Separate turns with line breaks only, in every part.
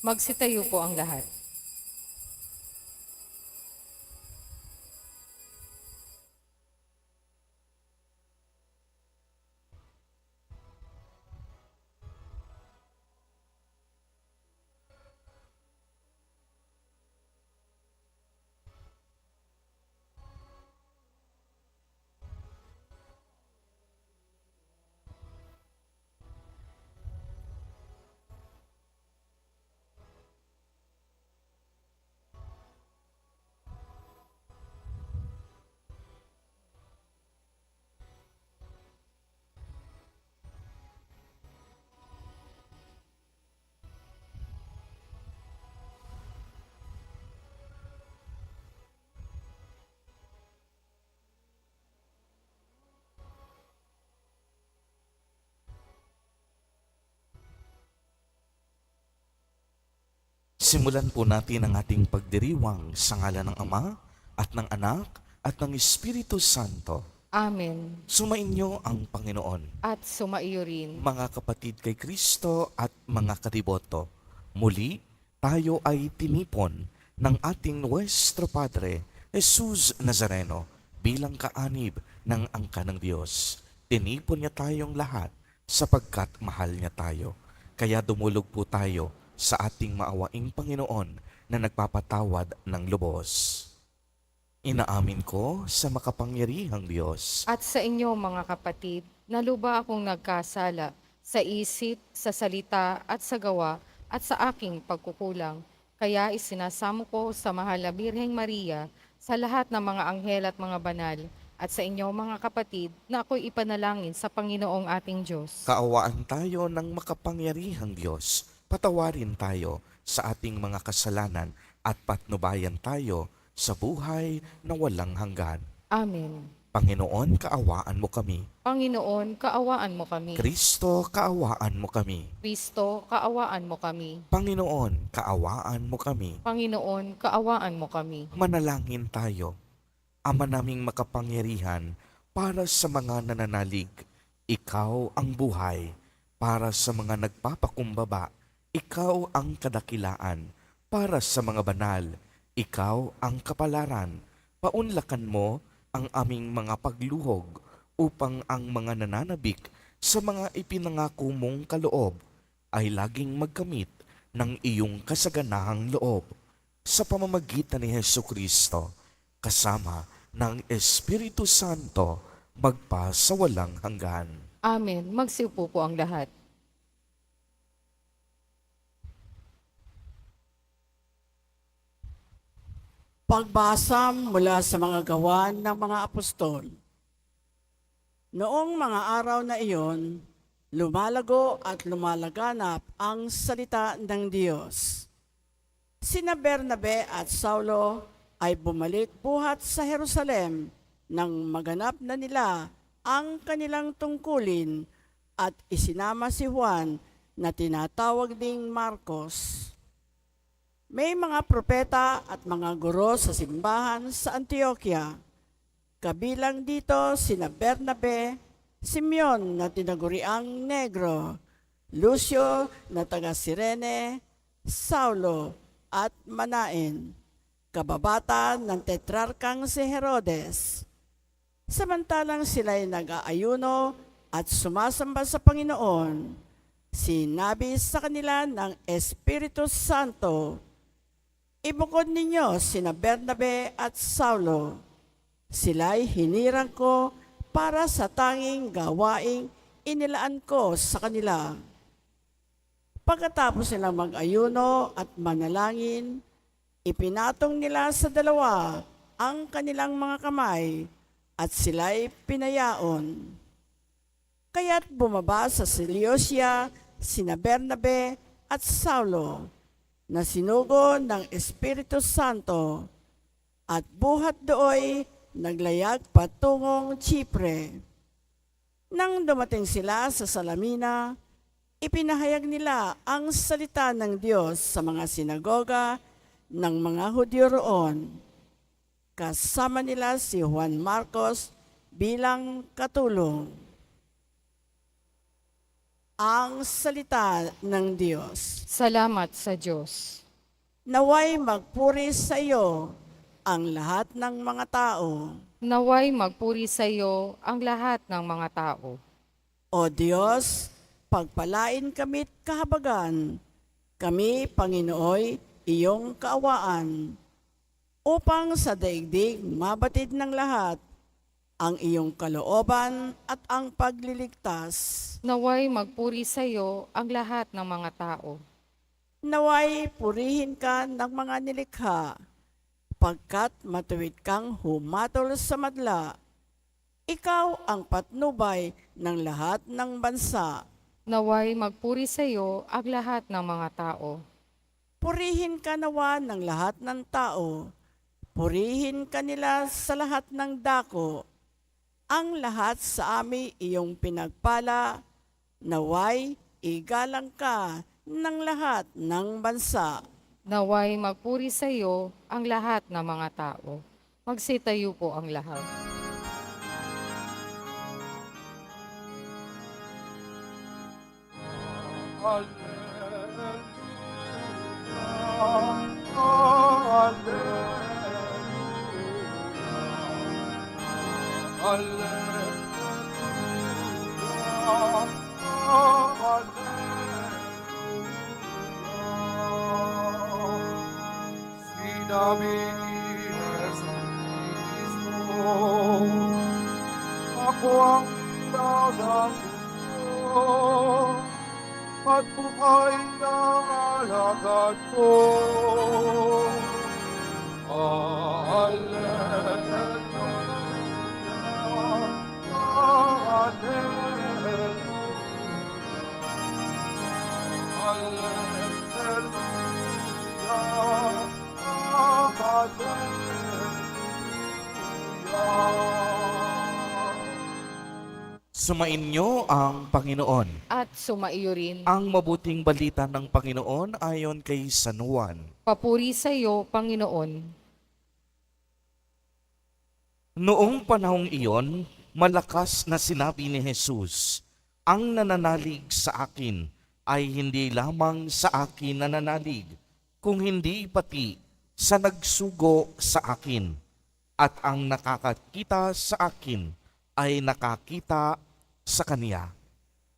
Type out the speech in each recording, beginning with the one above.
Magsitayo po ang lahat.
Simulan po natin ang ating pagdiriwang sa ngalan ng Ama at ng Anak at ng Espiritu Santo.
Amen.
Sumainyo ang Panginoon.
At sumaiyo rin.
Mga kapatid kay Kristo at mga kadiboto, muli tayo ay tinipon ng ating Nuestro Padre, Jesus Nazareno, bilang kaanib ng angka ng Diyos. Tinipon niya tayong lahat sapagkat mahal niya tayo. Kaya dumulog po tayo sa ating maawaing Panginoon na nagpapatawad ng lubos. Inaamin ko sa makapangyarihang Diyos
At sa inyo mga kapatid, naluba akong nagkasala sa isip, sa salita at sa gawa at sa aking pagkukulang. Kaya isinasamo ko sa mahal na Birheng Maria, sa lahat ng mga anghel at mga banal, at sa inyo mga kapatid na ako'y ipanalangin sa Panginoong ating Diyos.
Kaawaan tayo ng makapangyarihang Diyos. Patawarin tayo sa ating mga kasalanan at patnubayan tayo sa buhay na walang hanggan.
Amen.
Panginoon, kaawaan mo kami.
Panginoon, kaawaan mo kami.
Kristo, kaawaan mo kami.
Kristo, kaawaan mo kami.
Panginoon, kaawaan mo kami.
Panginoon, kaawaan mo kami.
Manalangin tayo. Ama naming makapangyarihan, para sa mga nananalig, ikaw ang buhay. Para sa mga nagpapakumbaba, ikaw ang kadakilaan. Para sa mga banal, ikaw ang kapalaran. Paunlakan mo ang aming mga pagluhog upang ang mga nananabik sa mga ipinangako mong kaloob ay laging magkamit ng iyong kasaganahang loob. Sa pamamagitan ni Hesukristo, kasama ng Espiritu Santo, magpa sa walang hanggan.
Amen. Magsiupo po ang lahat.
Pagbasa mula sa mga gawa ng mga apostol. Noong mga araw na iyon, lumalago at lumalaganap ang salita ng Diyos. Sina Bernabe at Saulo ay bumalik buhat sa Jerusalem nang maganap na nila ang kanilang tungkulin at isinama si Juan na tinatawag ding Marcos. May mga propeta at mga guro sa simbahan sa Antioquia. Kabilang dito sina Bernabe, Simeon na tinaguriang Negro, Lucio na taga Cirene, Saulo at Manaen, kababata ng tetrarkang si Herodes. Samantalang sila'y nag-aayuno at sumasamba sa Panginoon, sinabi sa kanila ng Espiritu Santo, ibukod ninyo sina Bernabe at Saulo. Sila'y hinirang ko para sa tanging gawaing inilaan ko sa kanila. Pagkatapos nilang mag-ayuno at manalangin, ipinatong nila sa dalawa ang kanilang mga kamay at sila'y pinayaon. Kaya't bumaba sa Seleucia sina Bernabe at Saulo, na sinugo ng Espiritu Santo, at buhat dooy naglayag patungong Chipre. Nang dumating sila sa Salamina, ipinahayag nila ang salita ng Diyos sa mga sinagoga ng mga Hudyo roon. Kasama nila si Juan Marcos bilang katulong. ang salita ng Diyos.
Salamat sa Diyos.
Naway magpuri sa iyo ang lahat ng mga tao.
Naway magpuri sa iyo ang lahat ng mga tao.
O Diyos, pagpalain kami't kahabagan, kami, Panginooy, iyong kaawaan, upang sa daigdig mabatid ng lahat ang iyong kalooban at ang pagliligtas.
Naway magpuri sa iyo ang lahat ng mga tao.
Naway purihin ka ng mga nilikha, pagkat matuwid kang humatol sa madla. Ikaw ang patnubay ng lahat ng bansa.
Naway magpuri sa iyo ang lahat ng mga tao.
Purihin ka nawa ng lahat ng tao. Purihin ka nila sa lahat ng dako. Ang lahat sa amin iyong pinagpala, naway igalang ka ng lahat ng bansa.
Naway magpuri sa iyo ang lahat ng mga tao. Magsitayo po ang lahat.
Sinabi ni Jesucristo, ako ang ilaw ng mundo, at buhay ng alagad ko.
Sumainyo ang Panginoon.
At sumaiyo rin.
Ang mabuting balita ng Panginoon ayon kay San Juan.
Papuri sa iyo, Panginoon.
Noong panahong iyon, malakas na sinabi ni Jesus, ang nananalig sa akin ay hindi lamang sa akin nananalig, kung hindi pati sa nagsugo sa akin. At ang nakakakita sa akin ay nakakita sa Kanya.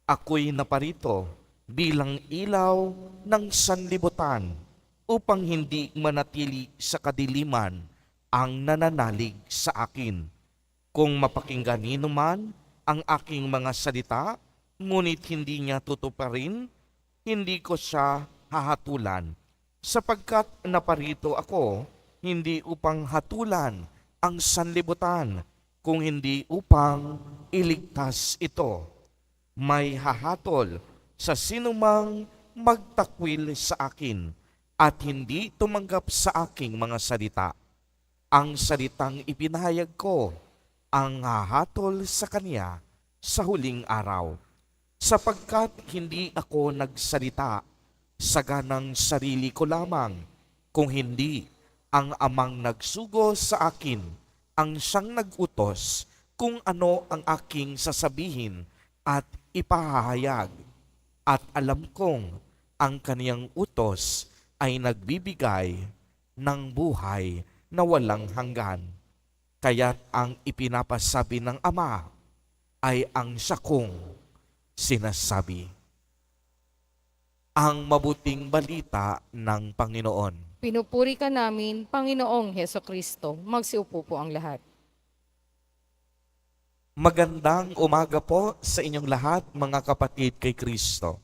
Ako'y naparito bilang ilaw ng sanlibutan upang hindi manatili sa kadiliman ang nananalig sa akin. Kung mapakinggan nino man ang aking mga salita, ngunit hindi niya tutuparin, hindi ko siya hahatulan, sapagkat naparito ako hindi upang hatulan ang sanlibutan, kung hindi upang iligtas ito. May hahatol sa sinumang magtakwil sa akin at hindi tumanggap sa aking mga salita. Ang salitang ipinahayag ko ang hahatol sa kanya sa huling araw, sapagkat hindi ako nagsalita sa ganang sarili ko lamang, kung hindi ang amang nagsugo sa akin ang siyang nag-utos kung ano ang aking sasabihin at ipahahayag. At alam kong ang kaniyang utos ay nagbibigay ng buhay na walang hanggan. Kaya't ang ipinapasabi ng Ama ay ang siya kong sinasabi. Ang mabuting balita ng Panginoon.
Pinupuri ka namin, Panginoong Hesukristo. Magsiupo po ang lahat.
Magandang umaga po sa inyong lahat, mga kapatid kay Kristo.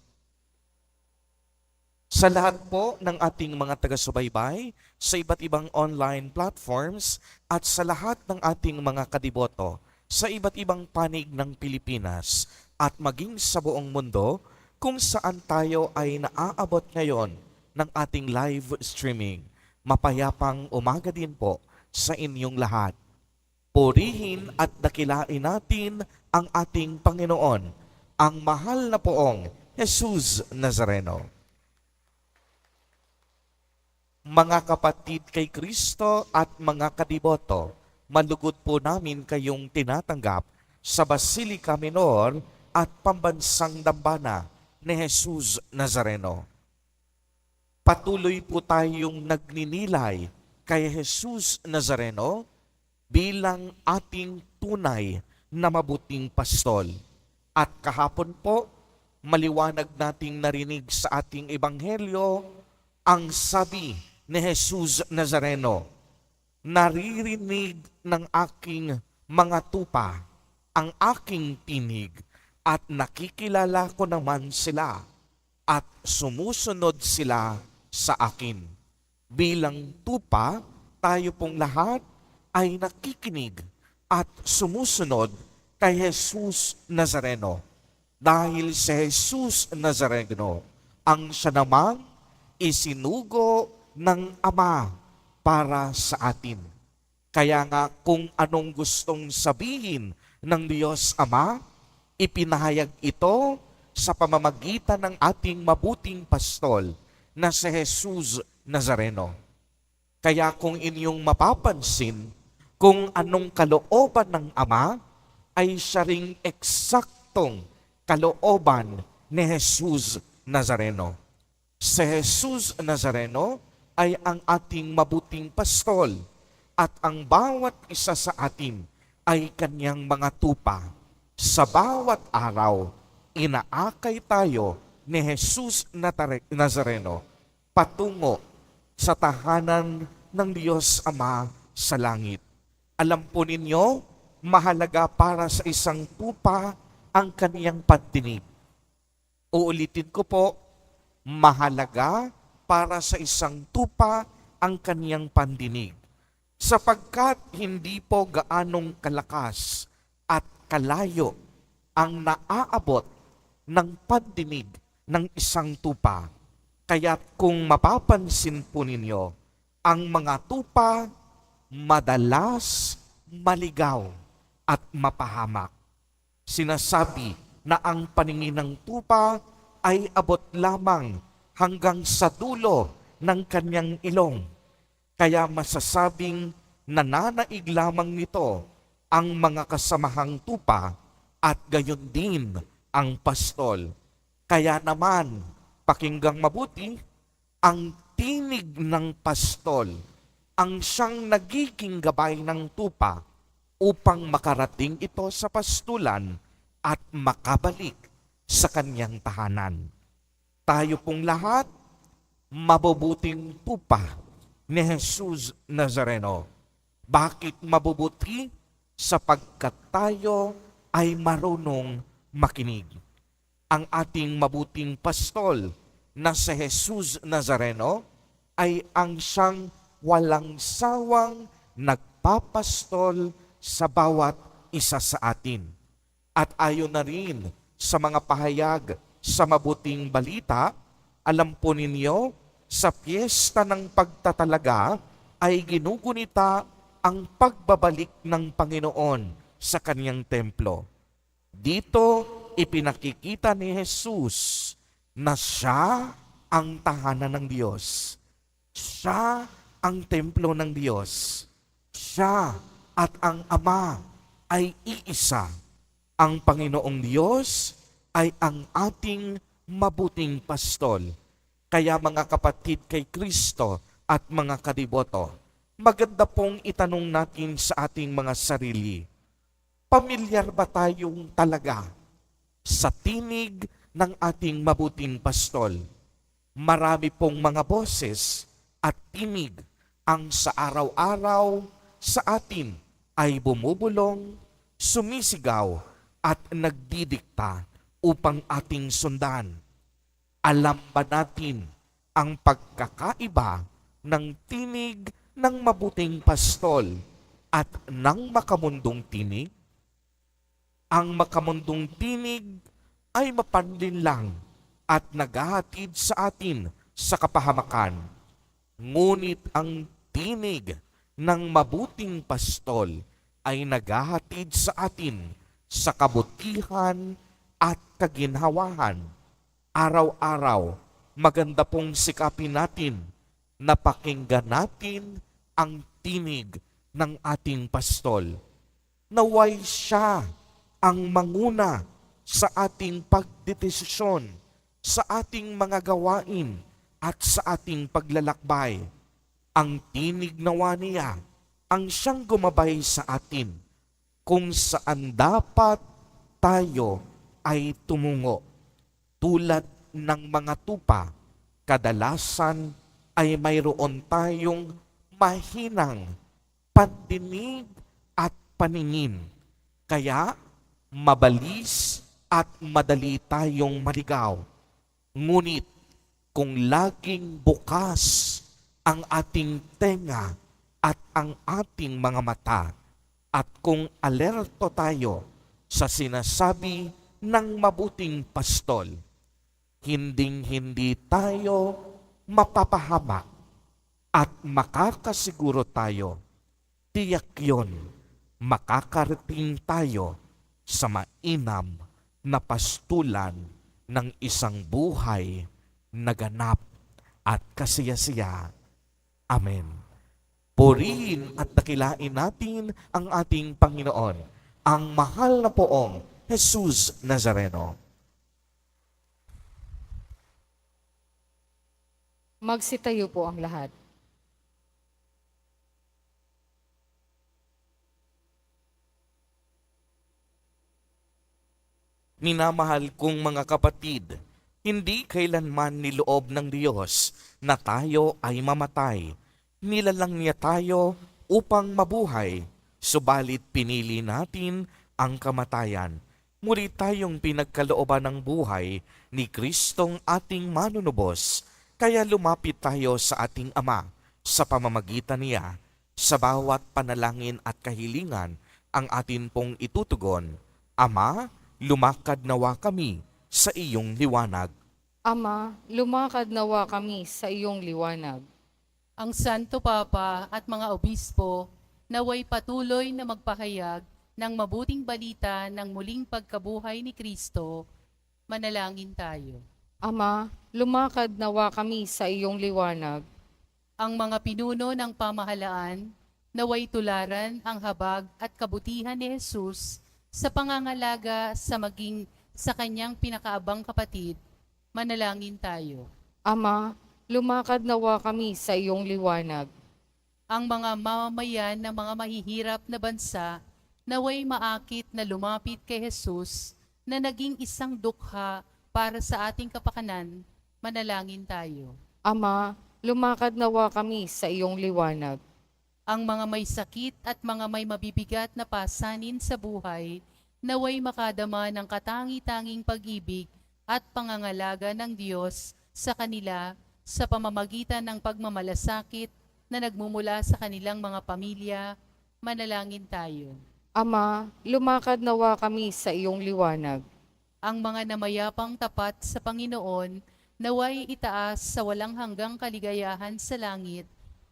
Sa lahat po ng ating mga taga-subaybay sa iba't ibang online platforms at sa lahat ng ating mga kadiboto sa iba't ibang panig ng Pilipinas at maging sa buong mundo kung saan tayo ay naaabot ngayon ng ating live streaming. Mapayapang umaga din po sa inyong lahat. Purihin at dakilain natin ang ating Panginoon, ang mahal na poong Jesus Nazareno. Mga kapatid kay Kristo at mga kadiboto, malugod po namin kayong tinatanggap sa Basilica Minor at Pambansang Dambana ni Jesus Nazareno. Patuloy po tayong nagninilay kay Jesus Nazareno bilang ating tunay na mabuting pastol. At kahapon po, maliwanag nating narinig sa ating ebanghelyo ang sabi ni Jesus Nazareno, naririnig ng aking mga tupa ang aking tinig at nakikilala ko naman sila at sumusunod sila sa akin. Bilang tupa, tayo pong lahat ay nakikinig at sumusunod kay Jesus Nazareno. Dahil si Jesus Nazareno ang siya namang isinugo ng Ama para sa atin. Kaya nga kung anong gustong sabihin ng Diyos Ama, ipinahayag ito sa pamamagitan ng ating mabuting pastol na si Jesus Nazareno. Kaya kung inyong mapapansin, kung anong kalooban ng Ama, ay siya ring eksaktong kalooban ni Jesus Nazareno. Si Jesus Nazareno ay ang ating mabuting pastol at ang bawat isa sa atin ay kanyang mga tupa. Sa bawat araw, inaakay tayo ni Jesus Nazareno patungo sa tahanan ng Diyos Ama sa langit. Alam po ninyo, mahalaga para sa isang tupa ang kaniyang pandinig. Uulitin ko po, mahalaga para sa isang tupa ang kaniyang pandinig. Sapagkat hindi po gaanong kalakas at kalayo ang naaabot ng pandinig ng isang tupa. Kaya kung mapapansin po ninyo, ang mga tupa madalas maligaw at mapahamak. Sinasabi na ang paningin ng tupa ay abot lamang hanggang sa dulo ng kanyang ilong. Kaya masasabing nananaig lamang nito ang mga kasamahang tupa at gayon din ang pastol. Kaya naman, pakinggang mabuti, ang tinig ng pastol ang siyang nagiging gabay ng tupa upang makarating ito sa pastulan at makabalik sa kanyang tahanan. Tayo pong lahat, mabubuting tupa ni Jesus Nazareno. Bakit mabubuti? Sapagkat tayo ay marunong makinig. Ang ating mabuting pastol na si Jesus Nazareno ay ang siyang walang sawang nagpapastol sa bawat isa sa atin. At ayon na rin sa mga pahayag sa mabuting balita, alam po ninyo, sa piyesta ng pagtatalaga ay ginugunita ang pagbabalik ng Panginoon sa kanyang templo. Dito ipinakikita ni Jesus na siya ang tahanan ng Diyos. Siya ang templo ng Diyos. Siya at ang Ama ay iisa. Ang Panginoong Diyos ay ang ating mabuting pastol. Kaya mga kapatid kay Kristo at mga kadiboto, maganda pong itanong natin sa ating mga sarili, pamilyar ba tayong talaga sa tinig ng ating mabuting pastol? Marami pong mga boses at tinig ang sa araw-araw sa atin ay bumubulong, sumisigaw at nagdidikta upang ating sundan. Alam ba natin ang pagkakaiba ng tinig ng mabuting pastol at ng makamundong tinig? Ang makamundong tinig ay mapanlinlang at naghahatid sa atin sa kapahamakan. Ngunit ang tinig ng mabuting pastol ay naghahatid sa atin sa kabutihan at kaginhawahan. Araw-araw, maganda pong sikapin natin na pakinggan natin ang tinig ng ating pastol. Naway siya ang manguna sa ating pagdedesisyon sa ating mga gawain at sa ating paglalakbay. Ang tinig nawa niya ang siyang gumabay sa atin kung saan dapat tayo ay tumungo. Tulad ng mga tupa, kadalasan ay mayroon tayong mahinang pandinig at paningin. Kaya mabalis at madali tayong maligaw. Ngunit kung laging bukas ang ating tenga at ang ating mga mata, at kung alerto tayo sa sinasabi ng mabuting pastol, hinding-hindi tayo mapapahamak at makakasiguro tayo, tiyak yon, makakarating tayo sa mainam na pastulan ng isang buhay na ganap at kasiyasiya. Amen. Purihin at dakilain natin ang ating Panginoon, ang mahal na poong Jesus Nazareno.
Magsitayo po ang lahat.
Minamahal kong mga kapatid, hindi kailanman niloob ng Diyos na tayo ay mamatay. Nilalang niya tayo upang mabuhay, subalit pinili natin ang kamatayan. Muli tayong pinagkalooban ng buhay ni Kristong ating manunubos, kaya lumapit tayo sa ating Ama sa pamamagitan niya. Sa bawat panalangin at kahilingan ang atin pong itutugon. Ama, lumakad nawa kami sa iyong liwanag.
Ama, lumakad nawa kami sa iyong liwanag.
Ang Santo Papa at mga obispo naway patuloy na magpahayag ng mabuting balita ng muling pagkabuhay ni Kristo. Manalangin tayo.
Ama, lumakad nawa kami sa iyong liwanag.
Ang mga pinuno ng pamahalaan naway tularan ang habag at kabutihan ni Jesus sa pangangalaga sa maging sa kanyang pinakaabang kapatid. Manalangin tayo.
Ama, lumakad nawa kami sa iyong liwanag.
Ang mga mamamayan ng mga mahihirap na bansa naway maakit na lumapit kay Jesus na naging isang dukha para sa ating kapakanan. Manalangin tayo.
Ama, lumakad nawa kami sa iyong liwanag.
Ang mga may sakit at mga may mabibigat na pasanin sa buhay naway makadama ng katangi-tanging pag-ibig at pangangalaga ng Diyos sa kanila sa pamamagitan ng pagmamalasakit na nagmumula sa kanilang mga pamilya. Manalangin tayo.
Ama, lumakad nawa kami sa iyong liwanag.
Ang mga namayapang tapat sa Panginoon naway itaas sa walang hanggang kaligayahan sa langit.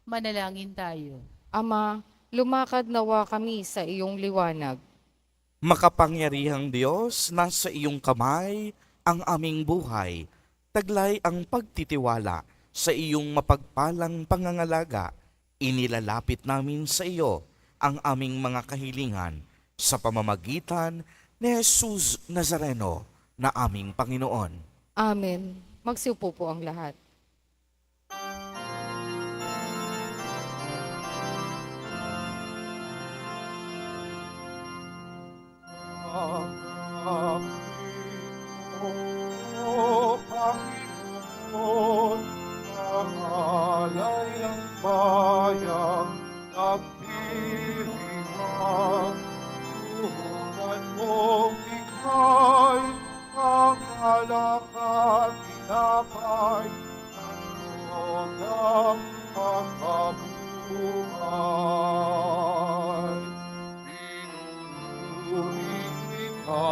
Manalangin tayo.
Ama, lumakad nawa kami sa iyong liwanag.
Makapangyarihang Diyos, nasa iyong kamay ang aming buhay. Taglay ang pagtitiwala sa iyong mapagpalang pangangalaga. Inilalapit namin sa iyo ang aming mga kahilingan sa pamamagitan ni Jesus Nazareno na aming Panginoon.
Amen. Magsiupo po ang lahat.
O Panginoon, ang alay ng bayang nagdiriwang, tulungan mong ikay ang alak at tinapay, ang ng pagkabuhay. Pinunulit kita,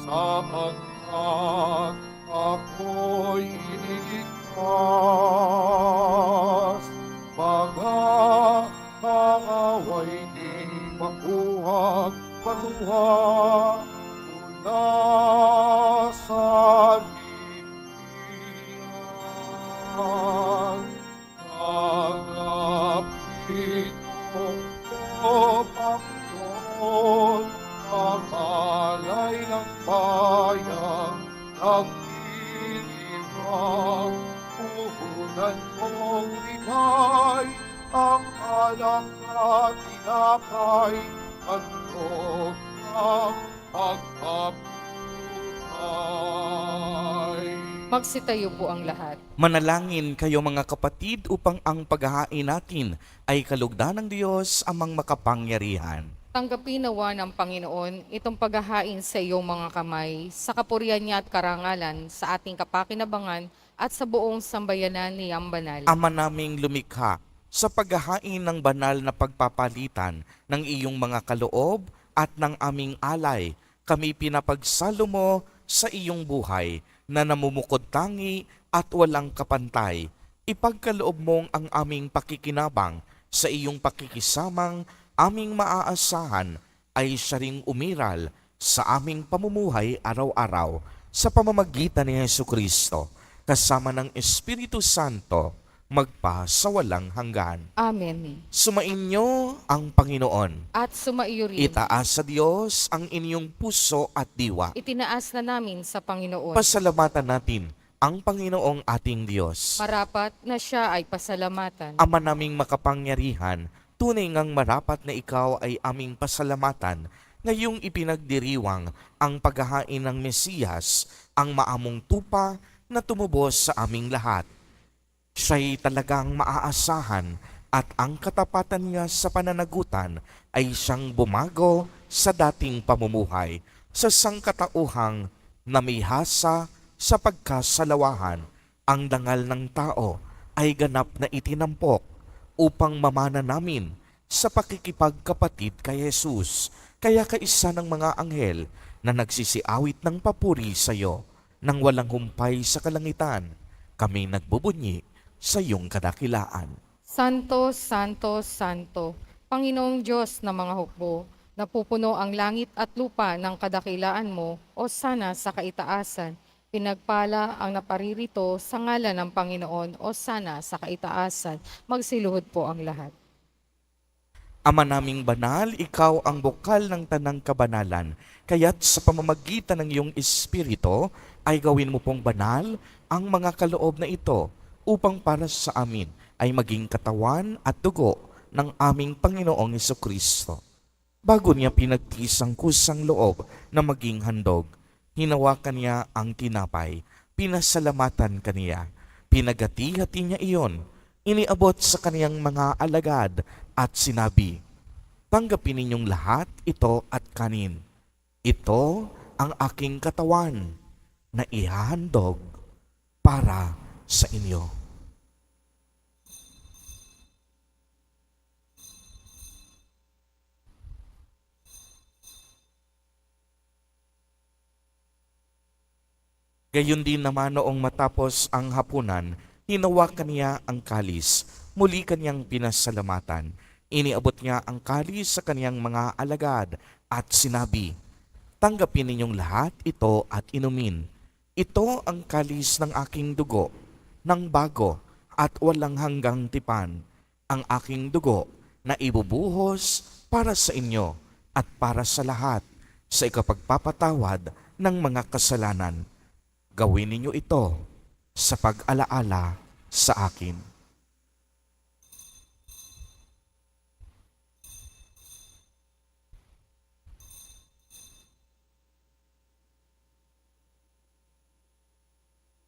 sapagkat ako'y iniligtas. Mga kaaway di makuhang patuha mula sa libingan. Nagapit mo, O Panginoon, ang alay ng nagdidirang, puhunan mong likay, ang alak at tinapay, handog ng pagkabuhay.
Magsitayo po ang lahat.
Manalangin kayo mga kapatid upang ang paghahain natin ay kalugdan ng Diyos amang makapangyarihan.
Tanggapin nawa ng Panginoon itong paghahain sa iyong mga kamay, sa kapurihan niya at karangalan, sa ating kapakinabangan at sa buong sambayanan niyang banal.
Ama naming lumikha, sa paghahain ng banal na pagpapalitan ng iyong mga kaloob at ng aming alay, kami pinapagsalo mo sa iyong buhay na namumukod tangi at walang kapantay. Ipagkaloob mong ang aming pakikinabang sa iyong pakikisamang aming maaasahan ay siya ring umiral sa aming pamumuhay araw-araw sa pamamagitan ni Jesucristo kasama ng Espiritu Santo magpa sa walang hanggan.
Amen.
Sumainyo ang Panginoon.
At sumaiyo rin.
Itaas sa Diyos ang inyong puso at diwa.
Itinaas na namin sa Panginoon.
Pasalamatan natin ang Panginoong ating Diyos.
Marapat na siya ay pasalamatan.
Ama naming makapangyarihan, tunay ngang marapat na ikaw ay aming pasalamatan ngayong ipinagdiriwang ang paghahain ng Mesiyas, ang maamong tupa na tumubos sa aming lahat. Siya'y talagang maaasahan at ang katapatan niya sa pananagutan ay siyang bumago sa dating pamumuhay sa sangkatauhang namihasa sa pagkasalawahan. Ang dangal ng tao ay ganap na itinampok upang mamana namin sa pakikipagkapatid kay Jesus. Kaya kaisa ng mga anghel na nagsisiawit ng papuri sa iyo nang walang humpay sa kalangitan, kami nagbubunyi sa iyong kadakilaan.
Santo, Santo, Santo, Panginoong Diyos ng mga hukbo, napupuno ang langit at lupa ng kadakilaan mo, o sana sa kaitaasan. Pinagpala ang naparirito sa ngalan ng Panginoon, o sana sa kaitaasan. Magsiluhod po ang lahat.
Ama naming banal, ikaw ang bukal ng tanang kabanalan, kaya't sa pamamagitan ng iyong Espiritu ay gawin mo pong banal ang mga kaloob na ito upang para sa amin ay maging katawan at dugo ng aming Panginoong Jesucristo. Bago niya pinagtisang kusang loob na maging handog, hinawakan niya ang tinapay, pinasalamatan kaniya, pinagati-hati niya iyon, iniabot sa kaniyang mga alagad at sinabi, "Tanggapin ninyong lahat ito at kanin. Ito ang aking katawan na ihahandog para sa inyo." Gayon din naman noong matapos ang hapunan, hinawakan niya ang kalis, muli kanyang pinasalamatan. Iniabot niya ang kalis sa kanyang mga alagad at sinabi, "Tanggapin ninyong lahat ito at inumin. Ito ang kalis ng aking dugo, ng bago at walang hanggang tipan, ang aking dugo na ibubuhos para sa inyo at para sa lahat sa ikapagpapatawad ng mga kasalanan. Gawin ninyo ito sa pag-alaala sa akin."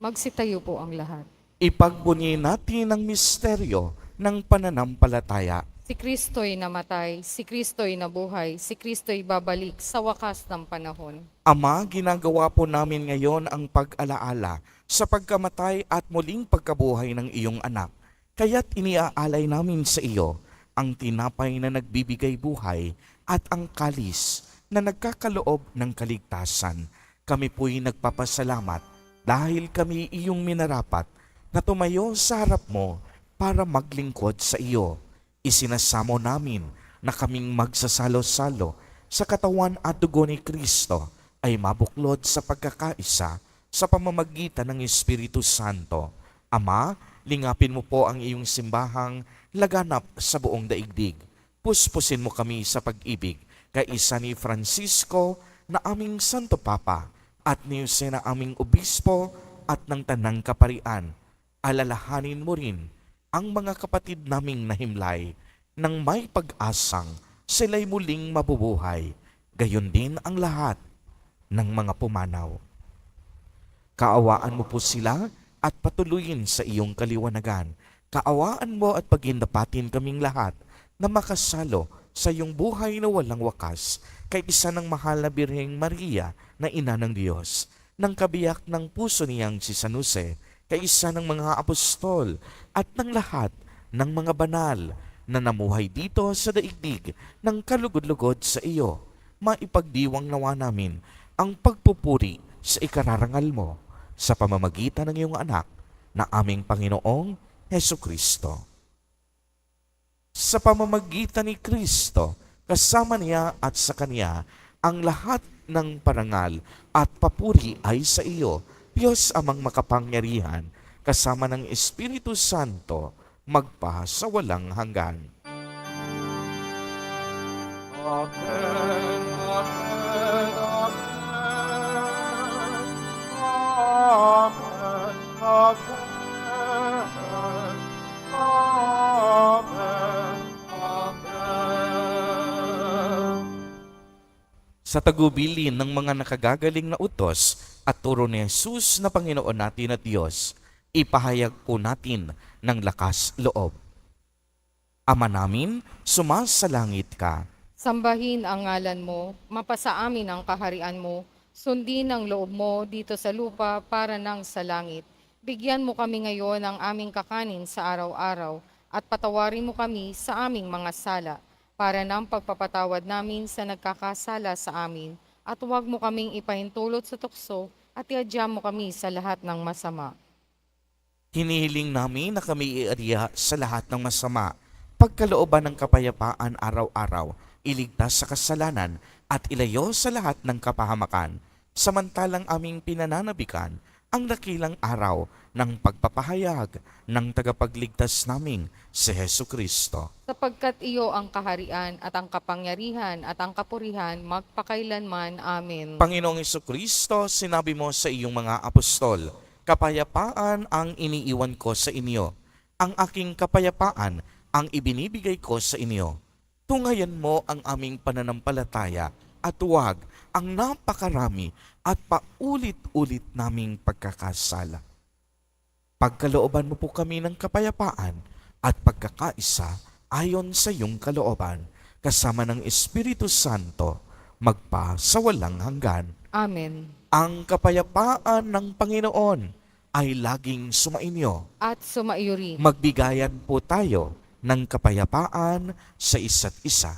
Magsitayo po ang lahat.
Ipagbunyi natin ang misteryo ng pananampalataya.
Si Kristo'y namatay, si Kristo'y nabuhay, si Kristo'y babalik sa wakas ng panahon.
Ama, ginagawa po namin ngayon ang pag-alaala sa pagkamatay at muling pagkabuhay ng iyong anak. Kaya't iniaalay namin sa iyo ang tinapay na nagbibigay buhay at ang kalis na nagkakaloob ng kaligtasan. Kami po'y nagpapasalamat dahil kami iyong minarapat na tumayo sa harap mo para maglingkod sa iyo. Isinasamo namin na kaming magsasalo-salo sa katawan at dugo ni Kristo ay mabuklod sa pagkakaisa sa pamamagitan ng Espiritu Santo. Ama, lingapin mo po ang iyong simbahang laganap sa buong daigdig. Puspusin mo kami sa pag-ibig kay isa ni Francisco na aming Santo Papa, at ni Jose na aming obispo at ng tanang kaparian. Alalahanin mo rin ang mga kapatid naming nahimlay nang may pag-asang sila'y muling mabubuhay, gayon din ang lahat ng mga pumanaw. Kaawaan mo po sila at patuloyin sa iyong kaliwanagan. Kaawaan mo at pagindapatin kaming lahat na makasalo sa iyong buhay na walang wakas kay isa ng mahal na Birheng Maria na ina ng Diyos, ng kabiyak ng puso niyang si San Jose, kay isa ng mga apostol at ng lahat ng mga banal na namuhay dito sa daigdig ng kalugod-lugod sa iyo. Maipagdiwang nawa namin ang pagpupuri sa ikararangal mo sa pamamagitan ng iyong anak na aming Panginoong Heso Kristo. Sa pamamagitan ni Kristo, kasama niya at sa Kanya, ang lahat ng parangal at papuri ay sa iyo, Diyos amang makapangyarihan, kasama ng Espiritu Santo, magpa sa walang hanggan.
Amen, amen, amen. Amen, amen. Amen, amen.
Sa tagubilin ng mga nakagagaling na utos at turo ni Jesus na Panginoon natin at Diyos, ipahayag po natin ng lakas loob. Ama namin, sumasalangit ka.
Sambahin ang ngalan mo, mapasa amin ang kaharian mo, sundin ang loob mo dito sa lupa para nang sa langit. Bigyan mo kami ngayon ng aming kakanin sa araw-araw at patawarin mo kami sa aming mga sala para nang pagpapatawad namin sa nagkakasala sa amin at huwag mo kaming ipahintulot sa tukso at iadya mo kami sa lahat ng masama.
Hinihiling namin na kami iariya sa lahat ng masama, pagkalooban ng kapayapaan araw-araw, iligtas sa kasalanan at ilayo sa lahat ng kapahamakan, samantalang aming pinananabikan ang dakilang araw ng pagpapahayag ng tagapagligtas naming si Heso Kristo.
Sapagkat iyo ang kaharian at ang kapangyarihan at ang kapurihan magpakailanman. Amen.
Panginoong Kristo, sinabi mo sa iyong mga apostol, kapayapaan ang iniiwan ko sa inyo. Ang aking kapayapaan ang ibinibigay ko sa inyo. Tungayan mo ang aming pananampalataya at huwag ang napakarami at paulit-ulit naming pagkakasala. Pagkalooban mo po kami ng kapayapaan at pagkakaisa ayon sa iyong kalooban, kasama ng Espiritu Santo, magpa sa walang hanggan.
Amen.
Ang kapayapaan ng Panginoon ay laging sumainyo.
At sumaiyo rin.
Magbigayan po tayo ng kapayapaan sa isa't isa.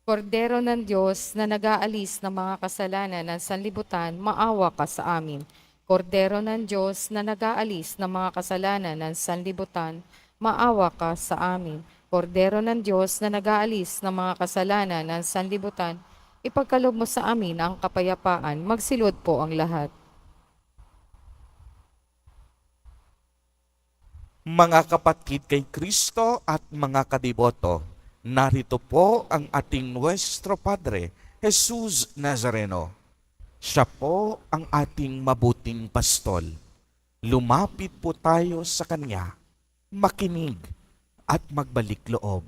Kordero ng Diyos na nag-aalis ng mga kasalanan ng sanlibutan, maawa ka sa amin. Kordero ng Diyos na nag-aalis ng mga kasalanan ng sanlibutan, maawa ka sa amin. Kordero ng Diyos na nag-aalis ng mga kasalanan ng sanlibutan, ipagkaloob mo sa amin ang kapayapaan, magsilod po ang lahat.
Mga kapatid kay Kristo at mga kadiboto, narito po ang ating Nuestro Padre, Jesus Nazareno. Siya po ang ating mabuting pastol. Lumapit po tayo sa Kanya, makinig at magbalik loob.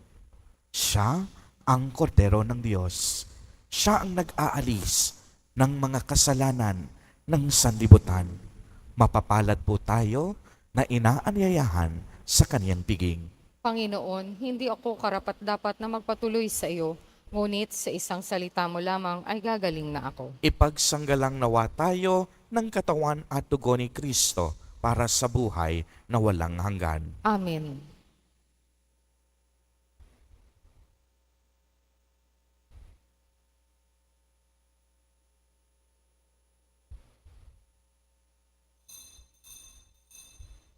Siya ang kordero ng Diyos. Siya ang nag-aalis ng mga kasalanan ng sanlibutan. Mapapalad po tayo na inaanyayahan sa Kaniyang piging.
Panginoon, hindi ako karapat-dapat na magpatuloy sa iyo, ngunit sa isang salita mo lamang ay gagaling na ako.
Ipagsanggalang nawa tayo ng katawan at dugo ni Kristo para sa buhay na walang hanggan.
Amen.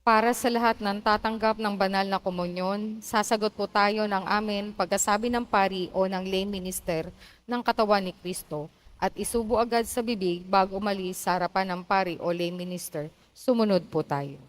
Para sa lahat ng tatanggap ng banal na komunyon, sasagot po tayo ng amen pagkasabi ng pari o ng lay minister ng katawan ni Kristo at isubo agad sa bibig bago umalis sa harapan ng pari o lay minister. Sumunod po tayo.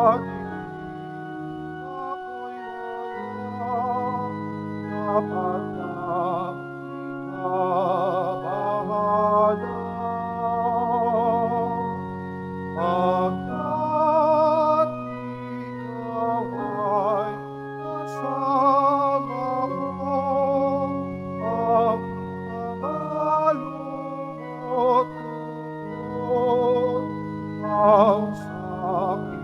ako'y walang dapat na ikabahala. Pagkat ikaw ay kasama ko, ang kamalungkot lungkot, ang sakit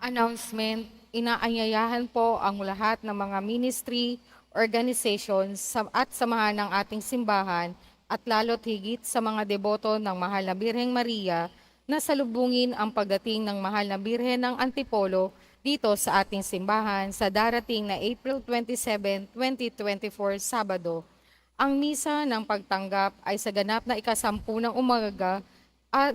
Announcement, inaanyayahan po ang lahat ng mga ministry, organizations at samahan ng ating simbahan at lalo't higit sa mga deboto ng Mahal na Birheng Maria na salubungin ang pagdating ng Mahal na Birhen ng Antipolo dito sa ating simbahan sa darating na April 27, 2024, Sabado. Ang misa ng pagtanggap ay sa ganap na ikasampu ng umaga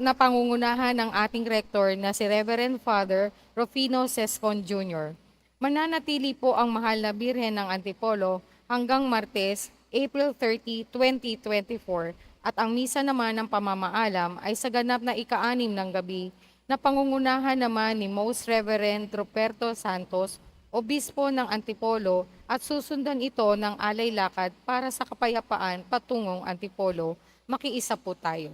na pangungunahan ng ating rector na si Reverend Father Rufino Sescon Jr. Mananatili po ang Mahal na Birhen ng Antipolo hanggang Martes, April 30, 2024 at ang misa naman ng pamamaalam ay sa ganap na ika-6 ng gabi na pangungunahan naman ni Most Reverend Ruperto Santos, Obispo ng Antipolo at susundan ito ng alay lakad para sa kapayapaan patungong Antipolo. Makiisa po tayo.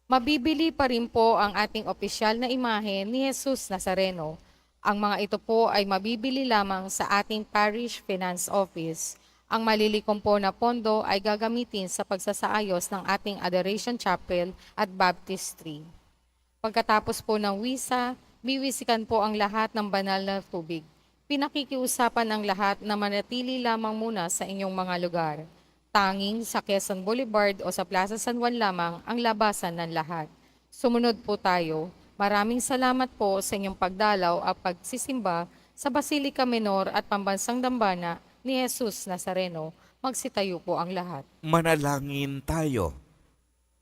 Mabibili pa rin po ang ating opisyal na imahe ni Jesus Nazareno. Ang mga ito po ay mabibili lamang sa ating Parish Finance Office. Ang malilikom po na pondo ay gagamitin sa pagsasaayos ng ating Adoration Chapel at Baptistry. Pagkatapos po ng wisa, biwisikan po ang lahat ng banal na tubig. Pinakikiusapan ang lahat na manatili lamang muna sa inyong mga lugar. Tanging sa Quezon Boulevard o sa Plaza San Juan lamang ang labasan ng lahat. Sumunod po tayo. Maraming salamat po sa inyong pagdalaw at pagsisimba sa Basilica Menor at Pambansang Dambana ni Jesus Nazareno. Magsitayo po ang lahat.
Manalangin tayo.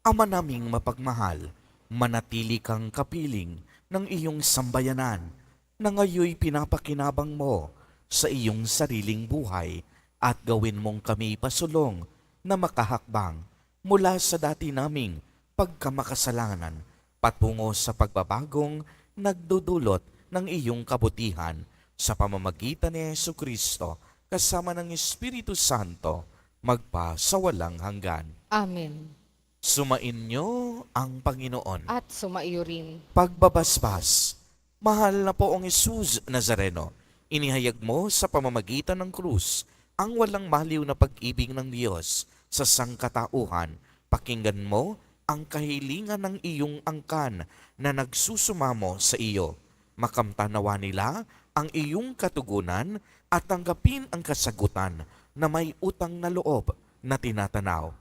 Ama naming mapagmahal, manatili kang kapiling ng iyong sambayanan na ngayoy pinapakinabang mo sa iyong sariling buhay at gawin mong kami pasulong na makahakbang mula sa dati naming pagkamakasalanan patungo sa pagbabagong nagdudulot ng iyong kabutihan sa pamamagitan ni Jesucristo kasama ng Espiritu Santo magpa sa walang hanggan.
Amen.
Sumainyo ang Panginoon.
At sumaiyo rin.
Pagbabasbas, mahal na poong Jesus Nazareno, inihayag mo sa pamamagitan ng krus ang walang maliw na pag-ibig ng Diyos sa sangkatauhan. Pakinggan mo ang kahilingan ng iyong angkan na nagsusumamo sa iyo. Makamtanawa nila ang iyong katugunan at tanggapin ang kasagutan na may utang na loob na tinatanaw.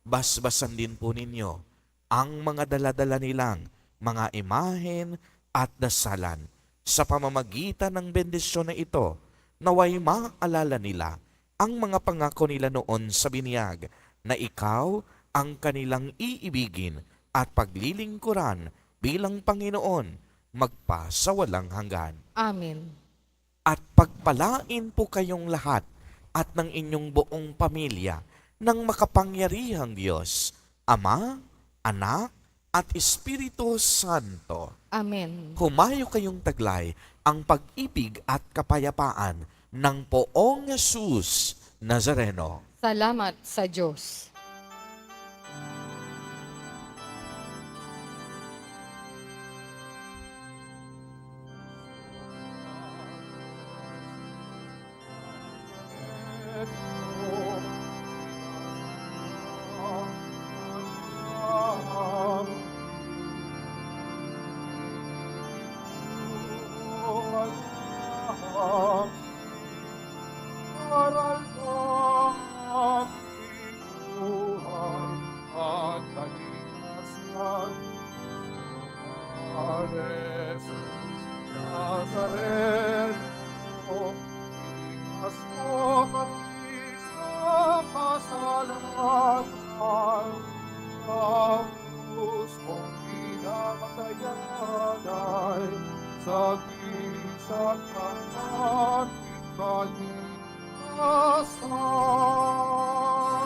Basbasan din po ninyo ang mga daladala nilang mga imahen at dasalan. Sa pamamagitan ng bendisyon na ito, naway maalala nila ang mga pangako nila noon sa binyag na ikaw ang kanilang iibigin at paglilingkuran bilang Panginoon magpa sa walang hanggan.
Amen.
At pagpalain po kayong lahat at ng inyong buong pamilya ng makapangyarihang Diyos, Ama, Anak, at Espiritu Santo.
Amen.
Humayo kayong taglay ang pag-ibig at kapayapaan ng poong Jesus Nazareno.
Salamat sa Diyos.
Sa kisat ng ating kaligtasan. dasal.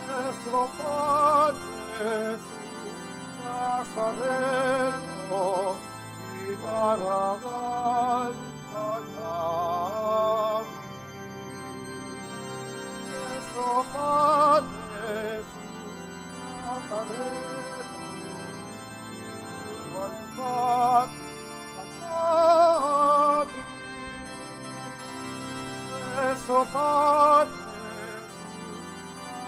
Nuestro Padre Jesús Nazareno, ibarangan ka namin. Nuestro Padre Jesús Nazareno, ibarangan ka namin. Nuestro Padre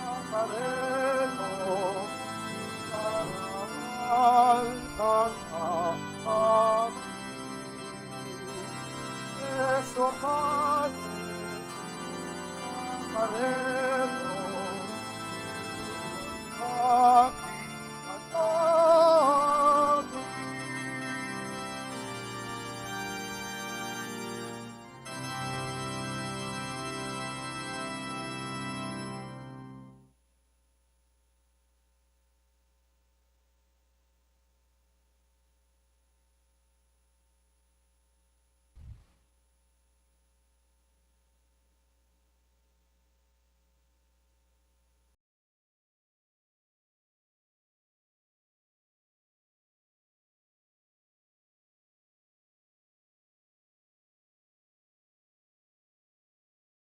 Nazareno, ibarangan ka namin. Nuestro Padre Nazareno,